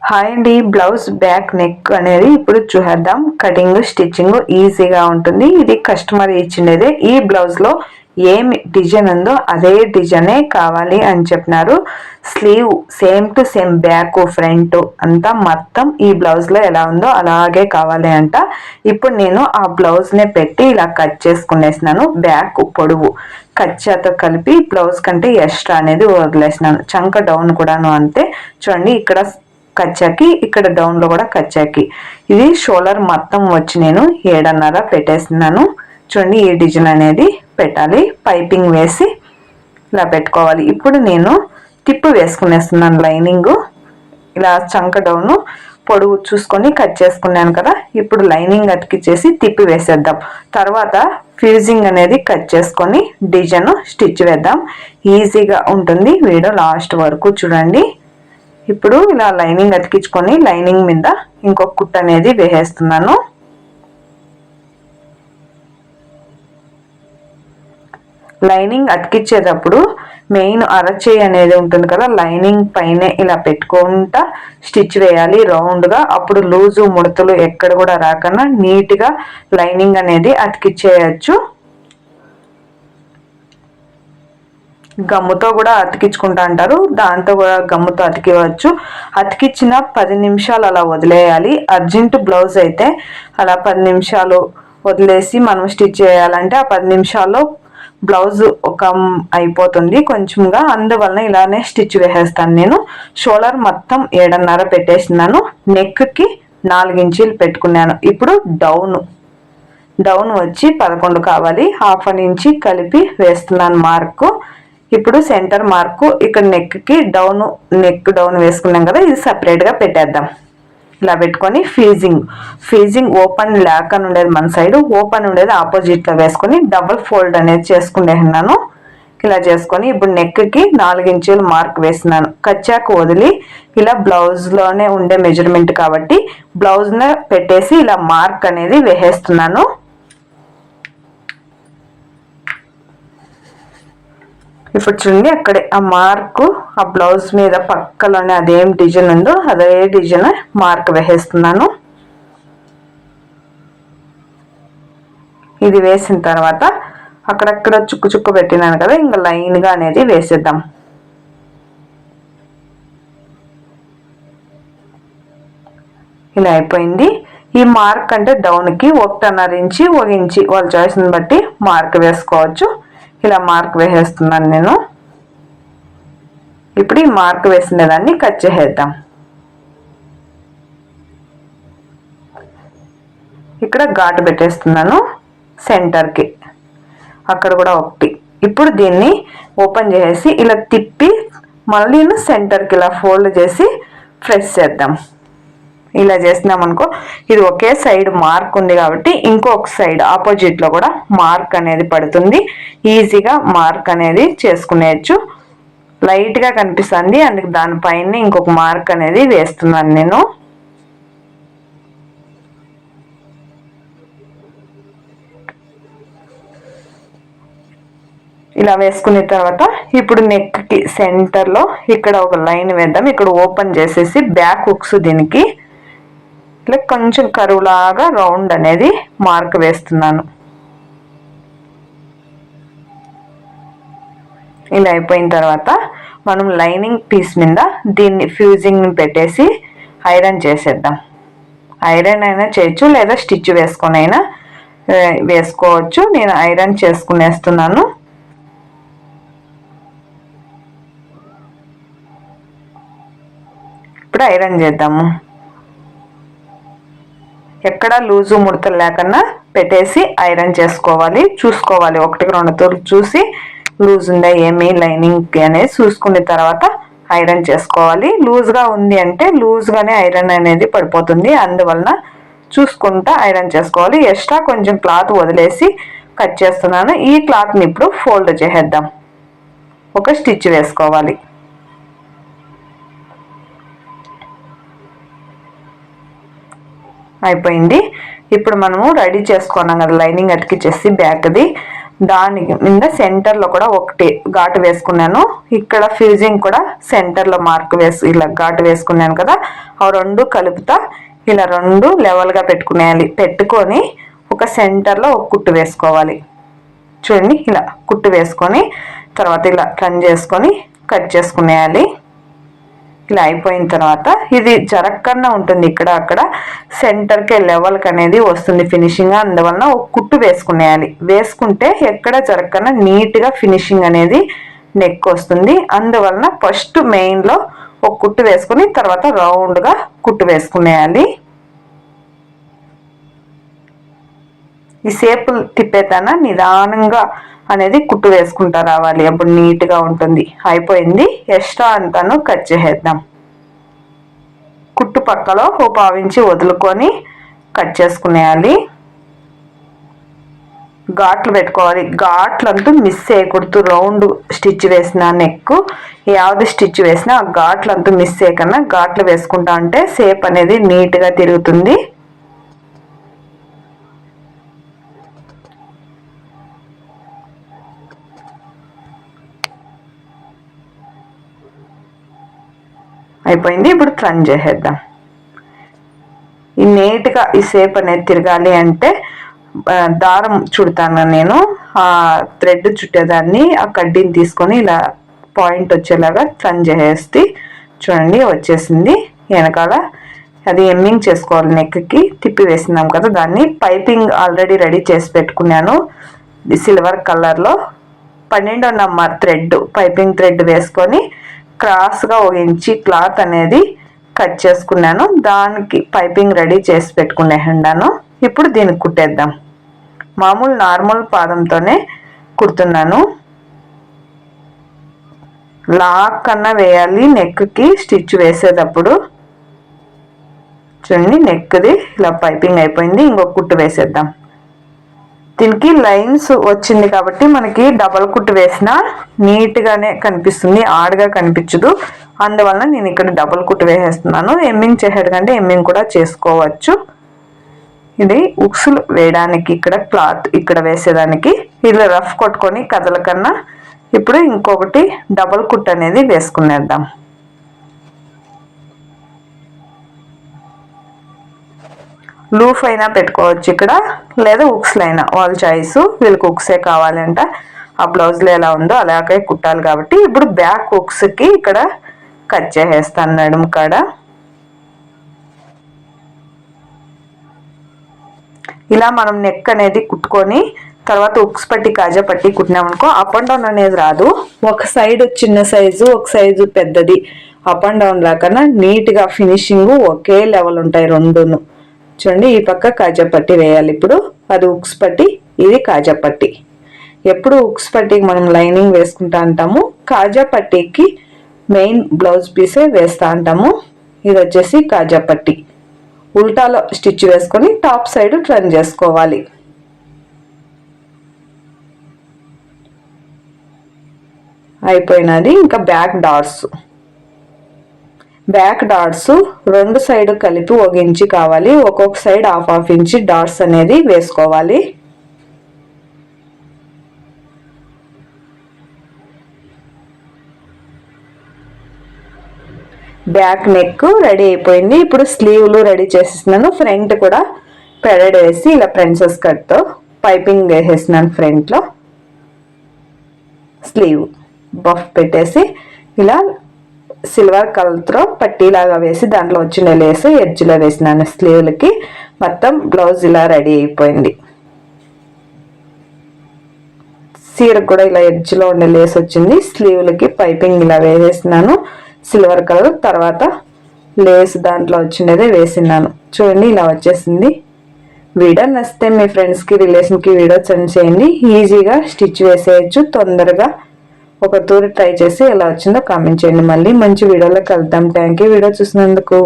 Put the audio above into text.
Hi అండి. Blouse back neck అనేది ఇప్పుడు చూద్దాం. కటింగ్ స్టిచ్చింగ్ ఈజీగా ఉంటుంది. ఇది కస్టమర్ ఇచ్చిండేదే. ఈ బ్లౌజ్ లో ఏమి డిజైన్ ఉందో అదే డిజైనే కావాలి అని చెప్పినారు. Sleeve same to same, back front అంతా మొత్తం ఈ బ్లౌజ్ లో ఎలా ఉందో అలాగే కావాలి అంట. ఇప్పుడు నేను ఆ బ్లౌజ్ నే పెట్టి ఇలా కట్ చేసుకునేసినాను. బ్యాక్ పొడవు కచ్చాతో కలిపి బ్లౌజ్ కంటే ఎక్స్ట్రా అనేది వదిలేసినాను. చంక డౌన్ కూడాను అంతే. చూడండి, ఇక్కడ కచ్చాకి, ఇక్కడ డౌన్ లో కూడా కచ్చాకి. ఇది షోల్డర్ మొత్తం వచ్చి నేను 7.5 పెట్టేస్తున్నాను. చూడండి, ఈ డిజైన్ అనేది పెట్టాలి. పైపింగ్ వేసి ఇలా పెట్టుకోవాలి. ఇప్పుడు నేను టిప్పు వేసుకునేస్తున్నాను. లైనింగ్ ఇలా చంక డౌన్ పొడవు చూసుకొని కట్ చేసుకున్నాను కదా. ఇప్పుడు లైనింగ్ అతికిచ్చేసి తిప్పి వేసేద్దాం. తర్వాత ఫ్యూజింగ్ అనేది కట్ చేసుకొని డిజైన్ స్టిచ్ వేద్దాం. ఈజీగా ఉంటుంది. వీడియో లాస్ట్ వరకు చూడండి. ఇప్పుడు ఇలా లైనింగ్ అతికించుకొని లైనింగ్ మీద ఇంకొక కుట్ట అనేది వేసేస్తున్నాను. లైనింగ్ అతికించేటప్పుడు మెయిన్ అరచేయి అనేది ఉంటుంది కదా, లైనింగ్ పైన ఇలా పెట్టుకుంటా స్టిచ్ వేయాలి రౌండ్గా. అప్పుడు లూజు ముడతలు ఎక్కడ కూడా రాకుండా నీట్గా లైనింగ్ అనేది అతికిచ్చేయచ్చు. గమ్ముతో కూడా అతికించుకుంటా అంటారు, దాంతో కూడా గమ్ముతో అతికివచ్చు. అతికిచ్చిన 10 నిమిషాలు అలా వదిలేయాలి. అర్జెంట్ బ్లౌజ్ అయితే అలా 10 నిమిషాలు వదిలేసి మనం స్టిచ్ చేయాలంటే ఆ 10 నిమిషాల్లో బ్లౌజ్ ఒక అయిపోతుంది కొంచెంగా. అందువలన ఇలానే స్టిచ్ వేసేస్తాను నేను. షోల్డర్ మొత్తం 7.5 పెట్టేసినాను. నెక్కి 4 ఇంచీలు పెట్టుకున్నాను. ఇప్పుడు డౌన్ వచ్చి 11 కావాలి. 1/2 ఇంచి కలిపి వేస్తున్నాను మార్కు. ఇప్పుడు సెంటర్ మార్కు ఇక్కడ నెక్ డౌన్ వేసుకున్నాం కదా, ఇది సపరేట్గా పెట్టేద్దాం. ఇలా పెట్టుకొని ఫీజింగ్ ఓపెన్ లేక ఉండేది మన సైడ్, ఓపెన్ ఉండేది ఆపోజిట్లో వేసుకొని డబుల్ ఫోల్డ్ అనేది చేసుకునేన్నాను. ఇలా చేసుకొని ఇప్పుడు నెక్కి 4 ఇంచీలు మార్క్ వేస్తున్నాను. కచ్చాకు వదిలి ఇలా బ్లౌజ్లోనే ఉండే మెజర్మెంట్ కాబట్టి బ్లౌజ్ని పెట్టేసి ఇలా మార్క్ అనేది వేసేస్తున్నాను. ఇప్పుడు చూడండి, అక్కడే ఆ మార్కు ఆ బ్లౌజ్ మీద పక్కలోనే అదేం డిజైన్ ఉందో అదే డిజైన్ మార్క్ వేసేస్తున్నాను. ఇది వేసిన తర్వాత అక్కడక్కడ చుక్కు పెట్టినాను కదా, ఇంకా లైన్గా అనేది వేసేద్దాం. ఇలా అయిపోయింది. ఈ మార్క్ అంటే డౌన్కి 1.5 ఇంచి 1 ఇంచి వాళ్ళ చాయిస్ని బట్టి మార్క్ వేసుకోవచ్చు. ఇలా మార్క్ వేసేస్తున్నాను నేను. ఇప్పుడు ఈ మార్క్ వేసిన దాన్ని కట్ చేసేద్దాం. ఇక్కడ ఘాటు పెట్టేస్తున్నాను సెంటర్కి, అక్కడ కూడా ఒకటి. ఇప్పుడు దీన్ని ఓపెన్ చేసి ఇలా తిప్పి మళ్ళీ సెంటర్కి ఇలా ఫోల్డ్ చేసి ప్రెస్ చేద్దాం. ఇలా చేసినాం అనుకో, ఇది ఒకే సైడ్ మార్క్ ఉంది కాబట్టి ఇంకొక సైడ్ ఆపోజిట్లో కూడా మార్క్ అనేది పడుతుంది. ఈజీగా మార్క్ అనేది చేసుకునేయచ్చు. లైట్గా కనిపిస్తుంది, అందుకు దానిపైన ఇంకొక మార్క్ అనేది వేస్తున్నాను నేను. ఇలా వేసుకున్న తర్వాత ఇప్పుడు నెక్కి సెంటర్లో ఇక్కడ ఒక లైన్ వేద్దాం. ఇక్కడ ఓపెన్ చేసేసి బ్యాక్ హుక్స్ దీనికి ఇలా కొంచెం కరువులాగా రౌండ్ అనేది మార్క్ వేస్తున్నాను. ఇలా అయిపోయిన తర్వాత మనం లైనింగ్ పీస్ మీద దీన్ని ఫ్యూజింగ్ పెట్టేసి ఐరన్ చేసేద్దాం. ఐరన్ అయినా చేయొచ్చు, లేదా స్టిచ్ వేసుకొని అయినా వేసుకోవచ్చు. నేను ఐరన్ చేసుకునేస్తున్నాను. ఇప్పుడు ఐరన్ చేద్దాము. ఎక్కడ లూజు ముడతలు లేకుండా పెట్టేసి ఐరన్ చేసుకోవాలి. చూసుకోవాలి, 1-2 తూర్లు చూసి లూజ్ ఉందా ఏమి లైనింగ్ అనేది చూసుకున్న తర్వాత ఐరన్ చేసుకోవాలి. లూజ్గా ఉంది అంటే లూజ్గానే ఐరన్ అనేది పడిపోతుంది, అందువలన చూసుకుంటా ఐరన్ చేసుకోవాలి. ఎక్స్ట్రా కొంచెం క్లాత్ వదిలేసి కట్ చేస్తున్నాను. ఈ క్లాత్ని ఇప్పుడు ఫోల్డ్ చేసేద్దాం. ఒక స్టిచ్ వేసుకోవాలి. అయిపోయింది. ఇప్పుడు మనము రెడీ చేసుకున్నాం కదా లైనింగ్ అతికిచ్చేసి బ్యాక్ది, దానికి మీద సెంటర్లో కూడా ఒకటి ఘాటు వేసుకున్నాను. ఇక్కడ ఫినిషింగ్ కూడా సెంటర్లో మార్క్ వేసి ఇలా ఘాటు వేసుకున్నాను కదా, ఆ రెండు కలుపుతా ఇలా రెండు లెవెల్గా పెట్టుకునేయాలి. పెట్టుకొని ఒక సెంటర్లో ఒక కుట్టు వేసుకోవాలి. చూడండి ఇలా కుట్టు వేసుకొని తర్వాత ఇలా టర్న్ చేసుకొని కట్ చేసుకునేయాలి. ఇలా అయిపోయిన తర్వాత ఇది జరగకుండా ఉంటుంది, ఇక్కడ అక్కడ సెంటర్కి లెవెల్కి అనేది వస్తుంది ఫినిషింగ్. అందువలన ఒక కుట్టు వేసుకునేయాలి. వేసుకుంటే ఎక్కడ జరగకుండా నీట్గా ఫినిషింగ్ అనేది నెక్ వస్తుంది. అందువలన ఫస్ట్ మెయిన్లో ఒక కుట్టు వేసుకుని తర్వాత రౌండ్గా కుట్టు వేసుకునేయాలి. ఈ సేపు తిప్పేతాన నిదానంగా అనేది కుట్టు వేసుకుంటా రావాలి, అప్పుడు నీట్గా ఉంటుంది. అయిపోయింది. ఎక్స్ట్రా అంతాను కట్ చేసేద్దాం. కుట్టు పక్కలో ఓ పావించి వదులుకొని కట్ చేసుకునేయాలి. ఘాట్లు పెట్టుకోవాలి. ఘాట్లంతా మిస్ చేయకూడదు. రౌండ్ స్టిచ్ వేసిన నెక్ యావది స్టిచ్ వేసినా ఆ ఘాట్లంతా మిస్ చేయకన్నా ఘాట్లు వేసుకుంటా అంటే షేప్ అనేది నీట్గా తిరుగుతుంది. అయిపోయింది. ఇప్పుడు టర్న్ చేసేద్దాం. ఈ నీట్గా ఈ షేప్ అనేది తిరగాలి అంటే దారం చుడతాను నేను. ఆ థ్రెడ్ చుట్టేదాన్ని ఆ కడ్డీని తీసుకొని ఇలా పాయింట్ వచ్చేలాగా టర్న్ చేసేస్తే చూడండి వచ్చేసింది. వెనకాల అది ఎమ్మింగ్ చేసుకోవాలి. నెక్కి తిప్పి వేసినాం కదా, దాన్ని పైపింగ్ ఆల్రెడీ రెడీ చేసి పెట్టుకున్నాను. సిల్వర్ కలర్లో 12వ నెంబర్ థ్రెడ్ పైపింగ్ థ్రెడ్ వేసుకొని క్రాస్గా ఒక ఇంచి క్లాత్ అనేది కట్ చేసుకున్నాను. దానికి పైపింగ్ రెడీ చేసి పెట్టుకునేసాను. ఇప్పుడు దీనికి కుట్టేద్దాం. మామూలు నార్మల్ పాదంతోనే కుడుతున్నాను. లాక్ కన్నా వేయాలి నెక్కి స్టిచ్ వేసేటప్పుడు. చూడండి నెక్ది ఇలా పైపింగ్ అయిపోయింది. ఇంకొక కుట్టు వేసేద్దాం. దీనికి లైన్స్ వచ్చింది కాబట్టి మనకి డబల్ కుట్టు వేసినా నీట్గానే కనిపిస్తుంది, ఆడ్గా కనిపించదు. అందువలన నేను ఇక్కడ డబల్ కుట్టు వేసేస్తున్నాను. ఎమ్మింగ్ చేసేటంటే ఎమ్మింగ్ కూడా చేసుకోవచ్చు. ఇది ఉక్సులు వేయడానికి ఇక్కడ క్లాత్ ఇక్కడ వేసేదానికి ఇలా రఫ్ కొట్టుకొని కదలకన్నా ఇప్పుడు ఇంకొకటి డబల్ కుట్టు అనేది వేసుకునేద్దాం. లూఫ్ అయినా పెట్టుకోవచ్చు ఇక్కడ, లేదా ఉక్స్లు అయినా వాళ్ళ చాయిస్. వీళ్ళకి ఉక్సే కావాలంట. ఆ బ్లౌజ్లో ఎలా ఉందో అలాగే కుట్టాలి కాబట్టి ఇప్పుడు బ్యాక్ ఉక్స్కి ఇక్కడ కట్ చేసేస్తాను నడుము కాడ. ఇలా మనం నెక్ అనేది కుట్టుకొని తర్వాత ఉక్స్ పట్టి కాజా పట్టి కుట్టినామనుకో అప్ అండ్ డౌన్ అనేది రాదు. ఒక సైడ్ చిన్న సైజు ఒక సైజు పెద్దది అప్ అండ్ డౌన్ రాకన్నా నీట్గా ఫినిషింగ్ ఒకే లెవెల్ ఉంటాయి రెండును. చూడండి ఈ పక్క కాజా పట్టి వేయాలి. ఇప్పుడు అది ఉక్స్ పట్టి, ఇది కాజా పట్టి. ఎప్పుడు ఉక్స్ పట్టికి మనం లైనింగ్ వేసుకుంటా అంటాము, కాజా పట్టికి మెయిన్ బ్లౌజ్ పీసే వేస్తా అంటాము. ఇది వచ్చేసి కాజా పట్టి. ఉల్టాలో స్టిచ్ వేసుకొని టాప్ సైడ్ టర్న్ చేసుకోవాలి. అయిపోయినది. ఇంకా బ్యాక్ డాట్స్. బ్యాక్ డాట్స్ రెండు సైడ్ కలిపి ఒక ఇంచి కావాలి. ఒక్కొక్క సైడ్ హాఫ్ ఇంచి డాట్స్ అనేది వేసుకోవాలి. బ్యాక్ నెక్ రెడీ అయిపోయింది. ఇప్పుడు స్లీవ్లు రెడీ చేసేస్తున్నాను. ఫ్రంట్ కూడా పెరడ్ వేసి ఇలా ప్రిన్సెస్ కట్తో పైపింగ్ వేసేసినాను. ఫ్రంట్లో స్లీవ్ బఫ్ పెట్టేసి ఇలా సిల్వర్ కలర్తో పట్టీలాగా వేసి దాంట్లో వచ్చిన లేస్ ఎడ్జ్లో వేసినాను స్లీవ్లకి. మొత్తం బ్లౌజ్ ఇలా రెడీ అయిపోయింది. సీరకు కూడా ఇలా ఎడ్జ్లో ఉండే లేస్ వచ్చింది. స్లీవ్లకి పైపింగ్ ఇలా వేసేసినాను సిల్వర్ కలర్. తర్వాత లేస్ దాంట్లో వచ్చినదే వేసినాను. చూడండి ఇలా వచ్చేసింది. వీడియో నచ్చితే మీ ఫ్రెండ్స్కి రిలేషన్కి వీడియో సెండ్ చేయండి. ఈజీగా స్టిచ్ వేసేయచ్చు. తొందరగా ఒక తూరి ట్రై చేసి ఎలా వచ్చిందో కామెంట్ చేయండి. మళ్ళీ మంచి వీడియోలో కలుద్దాం. థ్యాంక్ యూ వీడియో చూసినందుకు.